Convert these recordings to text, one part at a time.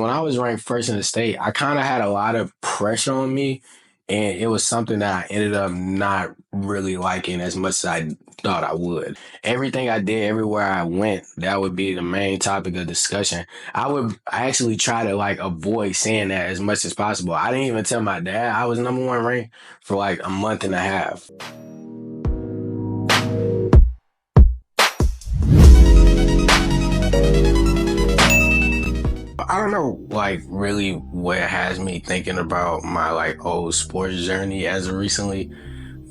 When I was ranked first in the state, I kind of had a lot of pressure on me, and it was something that I ended up not really liking as much as I thought I would. Everything I did, everywhere I went, that would be the main topic of discussion. I actually try to like avoid saying that as much as possible. I didn't even tell my dad I was number one ranked for like a month and a half. I don't know, like, really what has me thinking about my, like, old sports journey as of recently,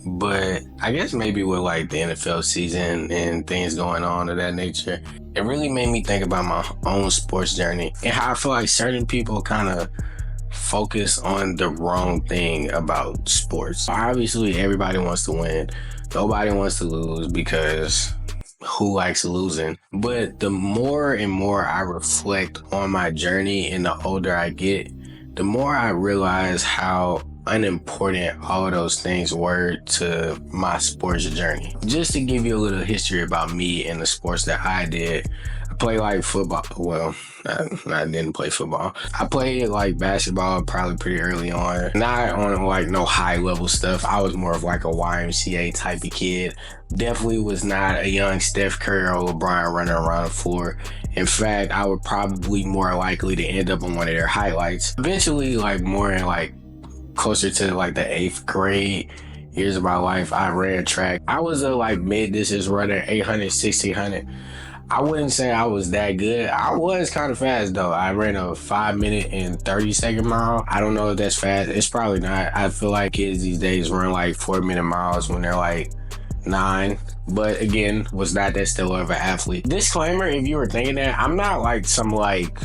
but I guess maybe with, like, the NFL season and things going on of that nature, it really made me think about my own sports journey and how I feel like certain people kind of focus on the wrong thing about sports. Obviously, everybody wants to win. Nobody wants to lose because who likes losing? But the more and more I reflect on my journey and the older I get, the more I realize how unimportant all of those things were to my sports journey. Just to give you a little history about me and the sports that I did, I played like football. Well, I didn't play football. I played like basketball probably pretty early on. Not on like no high level stuff. I was more of like a YMCA type of kid. Definitely was not a young Steph Curry or LeBron running around the floor. In fact, I would probably more likely to end up on one of their highlights. Eventually, like more in like closer to like the 8th grade years of my life, I ran track. I was a like mid-distance runner, 800, 1600. I wouldn't say I was that good. I was kind of fast though. I ran a 5-minute and 30-second mile. I don't know if that's fast. It's probably not. I feel like kids these days run like 4-minute miles when they're like 9. But again, was not that stellar of an athlete. Disclaimer, if you were thinking that, I'm not like some like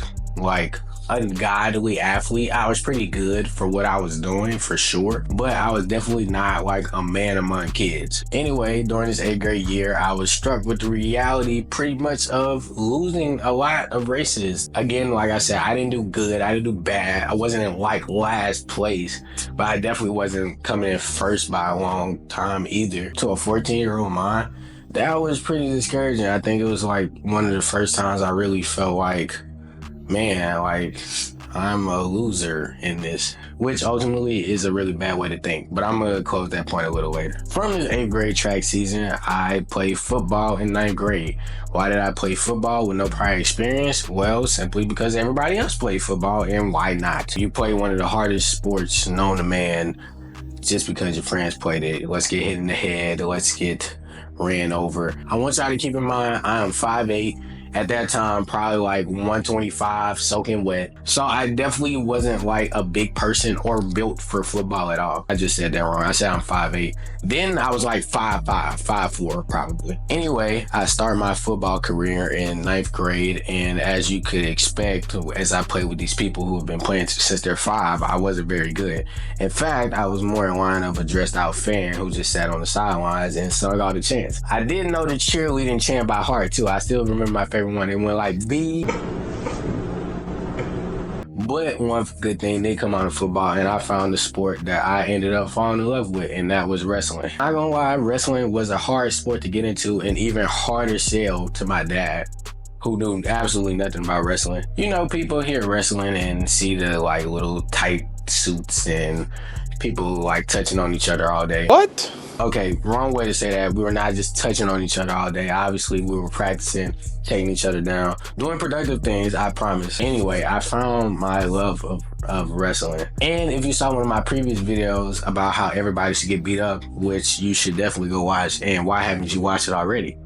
ungodly athlete. I was pretty good for what I was doing for sure, but I was definitely not like a man among kids. Anyway, during this 8th grade year, I was struck with the reality pretty much of losing a lot of races. Again, like I said, I didn't do good, I didn't do bad. I wasn't in like last place, but I definitely wasn't coming in first by a long time either. To a 14-year-old mind, that was pretty discouraging. I think it was like one of the first times I really felt like, man, like I'm a loser in this, which ultimately is a really bad way to think, but I'm gonna close that point a little later. From this 8th grade track season, I played football in 9th grade. Why did I play football with no prior experience? Well, simply because everybody else played football, and why not? You play one of the hardest sports known to man just because your friends played it. Let's get hit in the head, let's get ran over. I want y'all to keep in mind, I am 5'8". At that time, probably like 125, soaking wet. So I definitely wasn't like a big person or built for football at all. I just said that wrong. I said I'm 5'8". Then I was like 5'5", 5'4" probably. Anyway, I started my football career in 9th grade, and as you could expect, as I played with these people who have been playing since they're 5, I wasn't very good. In fact, I was more in line of a dressed out fan who just sat on the sidelines and sung all the chants. I did know the cheerleading chant by heart too. I still remember my favorite one. It went like B. But one good thing did come out of football, and I found the sport that I ended up falling in love with, and that was wrestling. Not gonna lie, wrestling was a hard sport to get into, and even harder sell to my dad, who knew absolutely nothing about wrestling. You know, people hear wrestling and see the like little tight suits and people like touching on each other all day. What? Okay, wrong way to say that. We were not just touching on each other all day. Obviously, we were practicing, taking each other down, doing productive things, I promise. Anyway, I found my love of wrestling. And if you saw one of my previous videos about how everybody should get beat up, which you should definitely go watch, and why haven't you watched it already?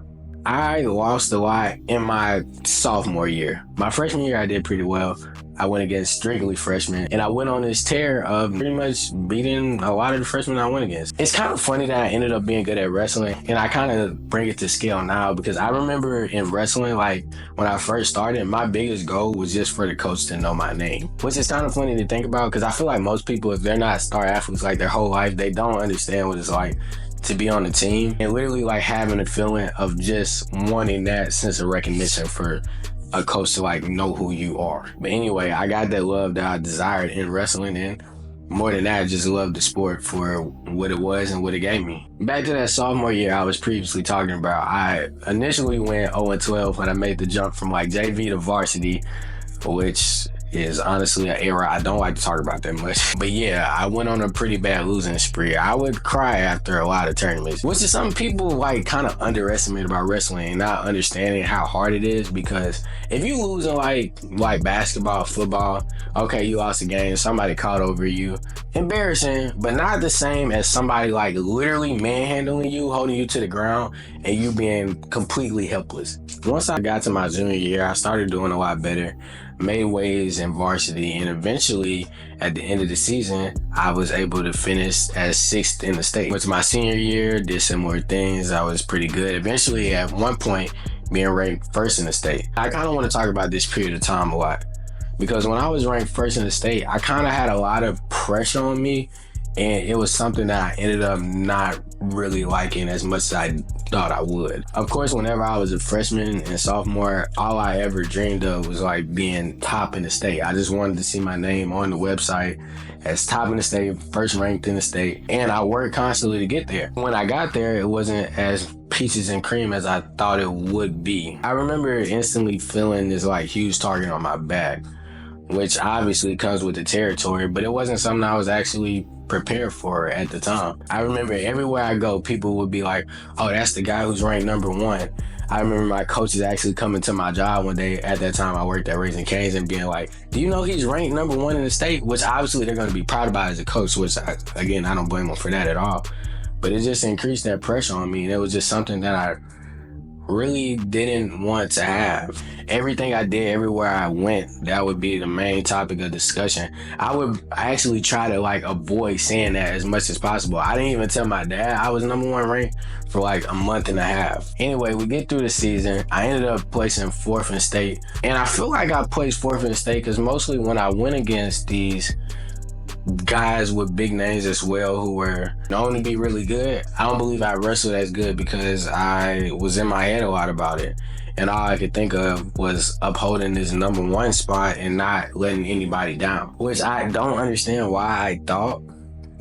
I lost a lot in my sophomore year. My freshman year, I did pretty well. I went against strictly freshmen, and I went on this tear of pretty much beating a lot of the freshmen I went against. It's kind of funny that I ended up being good at wrestling, and I kind of bring it to scale now because I remember in wrestling, like when I first started, my biggest goal was just for the coach to know my name, which is kind of funny to think about because I feel like most people, if they're not star athletes like their whole life, they don't understand what it's like to be on the team and literally like having a feeling of just wanting that sense of recognition for a coach to like know who you are. But anyway, I got that love that I desired in wrestling, and more than that, I just loved the sport for what it was and what it gave me. Back to that sophomore year I was previously talking about, I initially went 0-12 when I made the jump from like JV to varsity, which is honestly an era I don't like to talk about that much. But yeah, I went on a pretty bad losing spree. I would cry after a lot of tournaments, which is something people like kind of underestimate about wrestling and not understanding how hard it is. Because if you lose in like basketball, football, okay, you lost a game, somebody caught over you, embarrassing, but not the same as somebody like literally manhandling you, holding you to the ground, and you being completely helpless. Once I got to my junior year, I started doing a lot better, made waves in varsity, and eventually at the end of the season, I was able to finish as 6th in the state. Went to my senior year, did similar things. I was pretty good. Eventually, at one point, being ranked 1st in the state. I kind of want to talk about this period of time a lot, because when I was ranked 1st in the state, I kind of had a lot of pressure on me, and it was something that I ended up not really liking as much as I thought I would. Of course, whenever I was a freshman and sophomore, all I ever dreamed of was like being top in the state. I just wanted to see my name on the website as top in the state, 1st ranked in the state, and I worked constantly to get there. When I got there, it wasn't as peaches and cream as I thought it would be. I remember instantly feeling this like huge target on my back, which obviously comes with the territory, but it wasn't something I was actually prepared for at the time. I remember everywhere I go, people would be like, oh, that's the guy who's ranked number 1. I remember my coaches actually coming to my job one day. At that time, I worked at Raising Cane's, and being like, do you know he's ranked number 1 in the state? Which obviously they're going to be proud about as a coach, which I don't blame them for that at all. But it just increased that pressure on me. And it was just something that I really didn't want to have. Everything I did, everywhere I went, that would be the main topic of discussion. I would actually try to like avoid saying that as much as possible. I didn't even tell my dad I was number 1 ranked for like a month and a half. Anyway, we get through the season. I ended up placing 4th in state, and I feel like I placed 4th in state because mostly when I went against these guys with big names as well who were known to be really good, I don't believe I wrestled as good because I was in my head a lot about it, and all I could think of was upholding this number 1 spot and not letting anybody down, which I don't understand why I thought,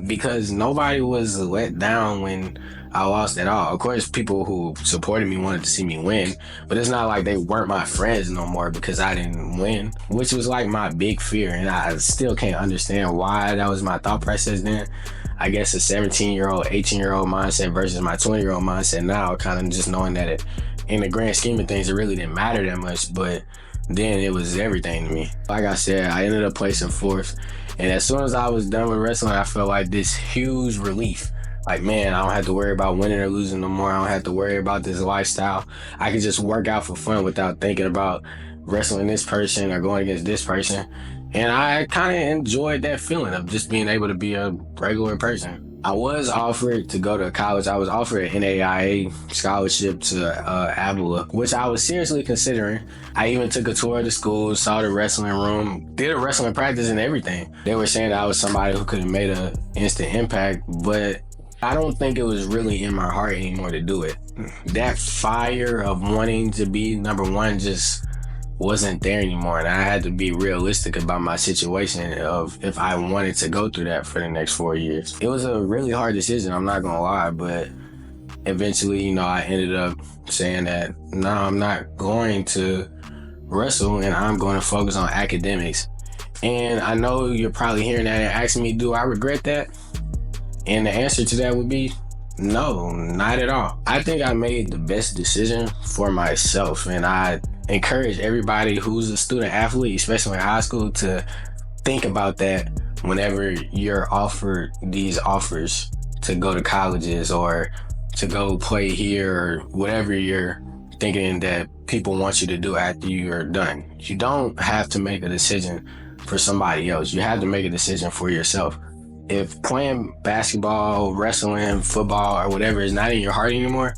because nobody was let down when I lost at all. Of course, people who supported me wanted to see me win, but it's not like they weren't my friends no more because I didn't win, which was like my big fear, and I still can't understand why that was my thought process then. I guess a 17-year-old, 18-year-old mindset versus my 20-year-old mindset now, kind of just knowing that in the grand scheme of things, it really didn't matter that much, but then it was everything to me. Like I said, I ended up placing 4th, and as soon as I was done with wrestling, I felt like this huge relief. Like, man, I don't have to worry about winning or losing no more. I don't have to worry about this lifestyle. I can just work out for fun without thinking about wrestling this person or going against this person. And I kind of enjoyed that feeling of just being able to be a regular person. I was offered to go to college. I was offered an NAIA scholarship to Avila, which I was seriously considering. I even took a tour of the school, saw the wrestling room, did a wrestling practice and everything. They were saying that I was somebody who could have made an instant impact, but I don't think it was really in my heart anymore to do it. That fire of wanting to be number 1 just wasn't there anymore, and I had to be realistic about my situation of if I wanted to go through that for the next 4 years. It was a really hard decision, I'm not gonna lie, but eventually, I ended up saying that, no, I'm not going to wrestle, and I'm going to focus on academics. And I know you're probably hearing that and asking me, do I regret that? And the answer to that would be no, not at all. I think I made the best decision for myself, and I encourage everybody who's a student athlete, especially in high school, to think about that whenever you're offered these offers to go to colleges or to go play here or whatever you're thinking that people want you to do after you're done. You don't have to make a decision for somebody else. You have to make a decision for yourself. If playing basketball, wrestling, football, or whatever is not in your heart anymore,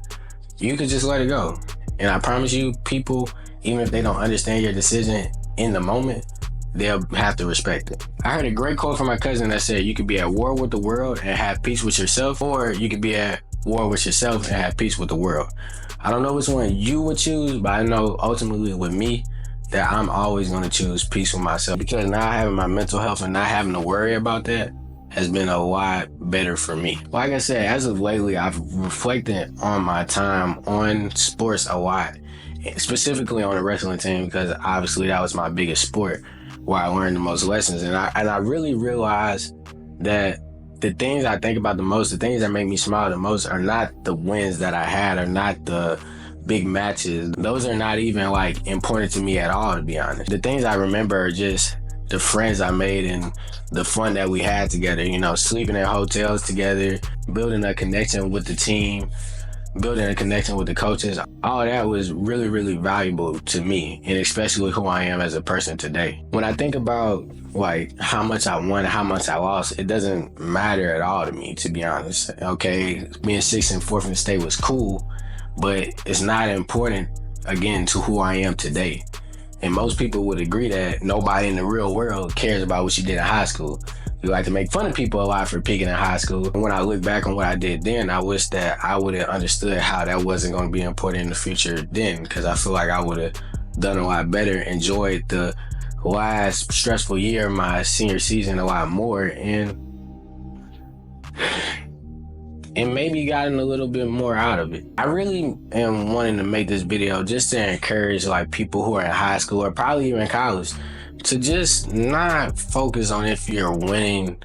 you could just let it go. And I promise you, people, even if they don't understand your decision in the moment, they'll have to respect it. I heard a great quote from my cousin that said, you could be at war with the world and have peace with yourself, or you could be at war with yourself and have peace with the world. I don't know which one you would choose, but I know ultimately with me, that I'm always going to choose peace with myself, because now having my mental health and not having to worry about that has been a lot better for me. Like I said, as of lately, I've reflected on my time on sports a lot, specifically on the wrestling team, because obviously that was my biggest sport. where I learned the most lessons. And I really realized that the things I think about the most, the things that make me smile the most, are not the wins that I had, are not the big matches. Those are not even like important to me at all, to be honest. The things I remember are just the friends I made and the fun that we had together, you know, sleeping in hotels together, building a connection with the team, building a connection with the coaches. All that was really, really valuable to me, and especially who I am as a person today. When I think about like how much I won, how much I lost, it doesn't matter at all to me, to be honest. Okay, being 6th and 4th in the state was cool, but it's not important, again, to who I am today. And most people would agree that nobody in the real world cares about what you did in high school. We like to make fun of people a lot for peaking in high school. And when I look back on what I did then, I wish that I would have understood how that wasn't going to be important in the future then, because I feel like I would have done a lot better, enjoyed the last stressful year of my senior season a lot more, and maybe gotten a little bit more out of it. I really am wanting to make this video just to encourage like people who are in high school or probably even college to just not focus on if you're winning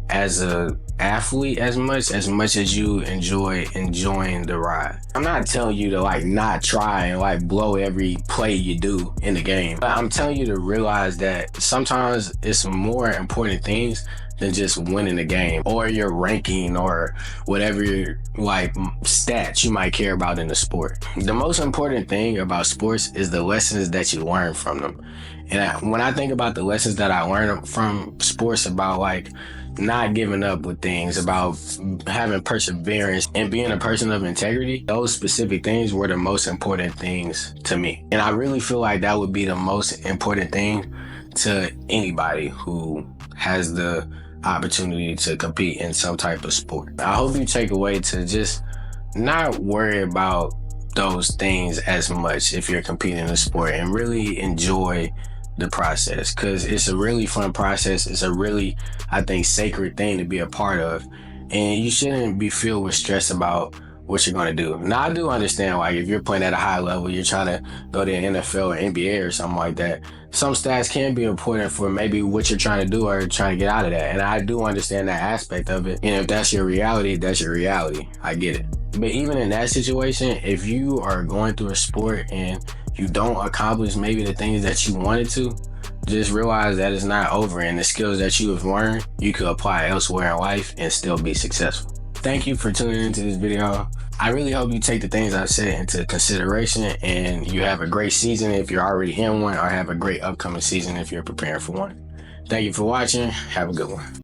as a athlete as much as you enjoying the ride. I'm not telling you to like not try and like blow every play you do in the game, but I'm telling you to realize that sometimes it's more important things than just winning the game or your ranking or whatever like stats you might care about in the sport. The most important thing about sports is the lessons that you learn from them. And when I think about the lessons that I learned from sports, about like not giving up with things, about having perseverance and being a person of integrity, those specific things were the most important things to me. And I really feel like that would be the most important thing to anybody who has the opportunity to compete in some type of sport. I hope you take away to just not worry about those things as much if you're competing in a sport, and really enjoy the process, because it's a really fun process. It's a really, I think, sacred thing to be a part of, and you shouldn't be filled with stress about what you're going to do. Now, I do understand, like, if you're playing at a high level, you're trying to go to the NFL or NBA or something like that, some stats can be important for maybe what you're trying to do or trying to get out of that. And I do understand that aspect of it. And if that's your reality, that's your reality. I get it. But even in that situation, if you are going through a sport and you don't accomplish maybe the things that you wanted to, just realize that it's not over, and the skills that you have learned, you could apply elsewhere in life and still be successful. Thank you for tuning into this video. I really hope you take the things I said into consideration, and you have a great season if you're already in one, or have a great upcoming season if you're preparing for one. Thank you for watching. Have a good one.